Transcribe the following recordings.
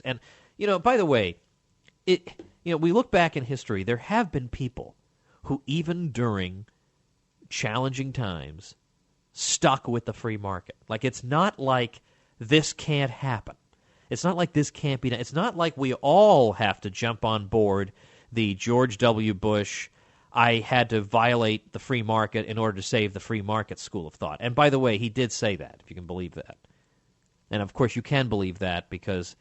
And, by the way, we look back in history, there have been people who even during challenging times stuck with the free market. Like, it's not like this can't happen. It's not like this can't be done. It's not like we all have to jump on board the George W. Bush, I had to violate the free market in order to save the free market school of thought. And by the way, he did say that, if you can believe that. And of course you can believe that because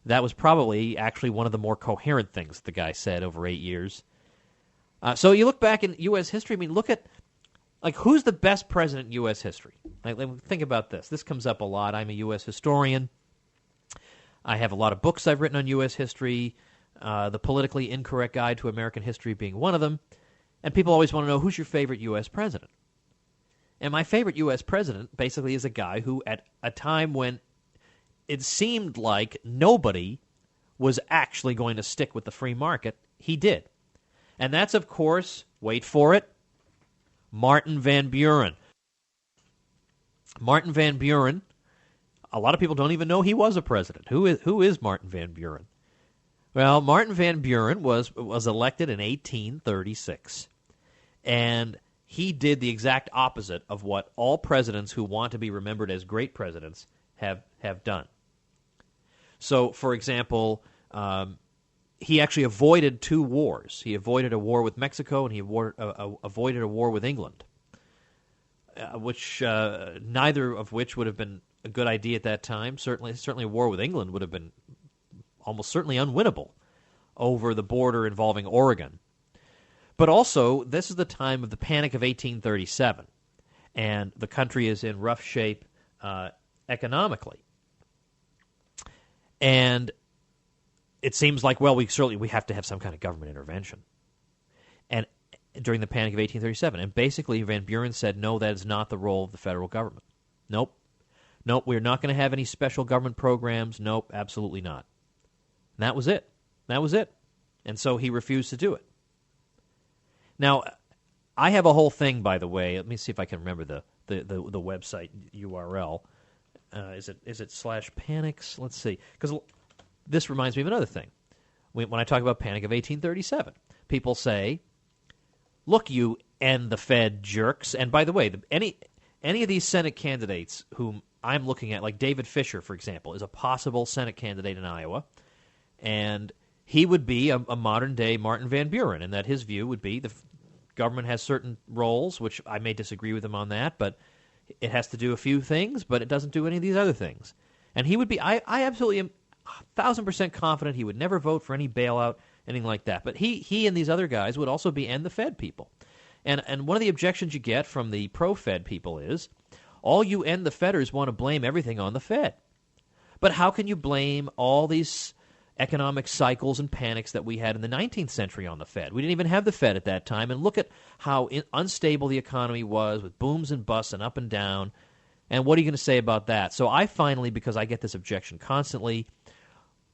that was probably actually one of the more coherent things the guy said over 8 years. So you look back in U.S. history, look at, who's the best president in U.S. history? Think about this. This comes up a lot. I'm a U.S. historian. I have a lot of books I've written on U.S. history, The Politically Incorrect Guide to American History being one of them. And people always want to know, who's your favorite U.S. president? And my favorite U.S. president basically is a guy who, at a time when it seemed like nobody was actually going to stick with the free market, he did. And that's, of course, wait for it, Martin Van Buren. Martin Van Buren, a lot of people don't even know he was a president. Who is Martin Van Buren? Well, Martin Van Buren was elected in 1836, and he did the exact opposite of what all presidents who want to be remembered as great presidents have done. So, for example, he actually avoided 2 wars. He avoided a war with Mexico, and he avoided a war with England, which neither of which would have been a good idea at that time. Certainly a war with England would have been almost certainly unwinnable over the border involving Oregon. But also, this is the time of the Panic of 1837, and the country is in rough shape economically. And it seems like, well, we have to have some kind of government intervention. And during the Panic of 1837, and basically Van Buren said, no, that is not the role of the federal government. Nope, we're not going to have any special government programs. Nope, absolutely not. And that was it. And so he refused to do it. Now, I have a whole thing, by the way. Let me see if I can remember the website URL. Is it /panics? Let's see. Because this reminds me of another thing. When I talk about Panic of 1837, people say, look, you end the Fed jerks. And by the way, any of these Senate candidates whom I'm looking at, like David Fisher, for example, is a possible Senate candidate in Iowa. And he would be a modern-day Martin Van Buren, in that his view would be the government has certain roles, which I may disagree with him on that, but it has to do a few things, but it doesn't do any of these other things. And he would be, I absolutely am 1,000% confident he would never vote for any bailout, anything like that. But he and these other guys would also be end the Fed people. And one of the objections you get from the pro-Fed people is, all you end the Fedders want to blame everything on the Fed. But how can you blame all these economic cycles and panics that we had in the 19th century on the Fed? We didn't even have the Fed at that time, and look at how unstable the economy was with booms and busts and up and down, and what are you going to say about that? So I finally, because I get this objection constantly,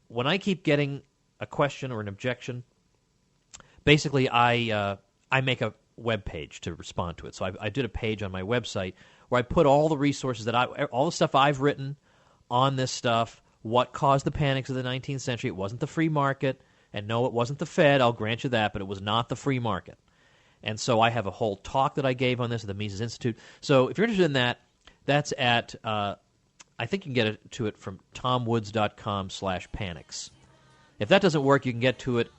when I keep getting a question or an objection, basically I make a web page to respond to it. So I did a page on my website where I put all the resources all the stuff I've written on this stuff, what caused the panics of the 19th century. It wasn't the free market, and no, it wasn't the Fed, I'll grant you that, but it was not the free market. And so I have a whole talk that I gave on this at the Mises Institute. So if you're interested in that, that's at, I think you can get to it from tomwoods.com/panics. If that doesn't work, you can get to it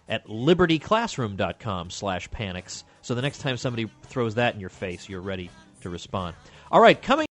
at libertyclassroom.com/panics. So the next time somebody throws that in your face, you're ready to respond. All right, coming